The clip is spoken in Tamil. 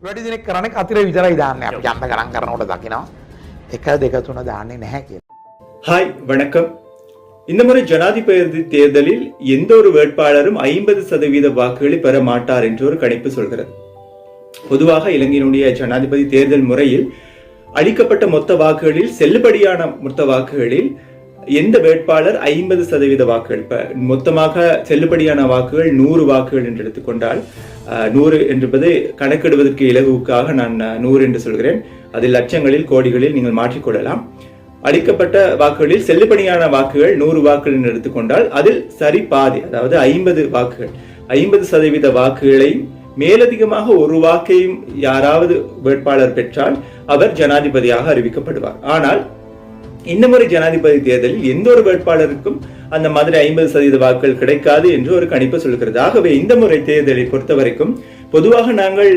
වැඩි දිනෙක කරන්නේ අතිර විතරයි දාන්නේ. අපි යන්න ගණන් කරනකොට දකිනවා 1 2 3 දාන්නේ නැහැ කියලා. ஹாய் வணக்கம். இந்த முறை ஜனாதிபதி தேர்தலில் எந்த ஒரு வேட்பாளரும் 50% வாக்குகளை பெற மாட்டார் என்று ஒரு கணிப்பு சொல்கிறது. பொதுவாக இலங்கையினுடைய ஜனாதிபதி தேர்தல் முறையில் அளிக்கப்பட்ட மொத்த வாக்குகளில் செல்லுபடியான மொத்த வாக்குகளில் எந்த வேட்பாளர் 50% வாக்குகள், மொத்தமாக செல்லுபடியான வாக்குகள் 100 வாக்குகள் என்று எடுத்துக்கொண்டால் 100 என்பது கணக்கிடுவதற்கு இலகுவுக்காக நான் 100 என்று சொல்கிறேன். அதில் லட்சங்களில் கோடிகளில் நீங்கள் மாற்றிக்கொள்ளலாம். அளிக்கப்பட்ட வாக்குகளில் செல்லுபடியான வாக்குகள் 100 வாக்குகள் என்று எடுத்துக்கொண்டால் அதில் சரி பாதி, அதாவது 50 வாக்குகள், 50% வாக்குகளை மேலதிகமாக ஒரு வாக்கையும் யாராவது வேட்பாளர் பெற்றால் அவர் ஜனாதிபதியாக அறிவிக்கப்படுவார். ஆனால் இந்த முறை ஜனாதிபதி தேர்தலில் எந்த ஒரு வேட்பாளருக்கும் அந்த மாதிரி 50% வாக்குகள் கிடைக்காது என்று ஒரு கணிப்பு சொல்கிறது. ஆகவே இந்த முறை தேர்தலை பொறுத்த வரைக்கும் பொதுவாக நாங்கள்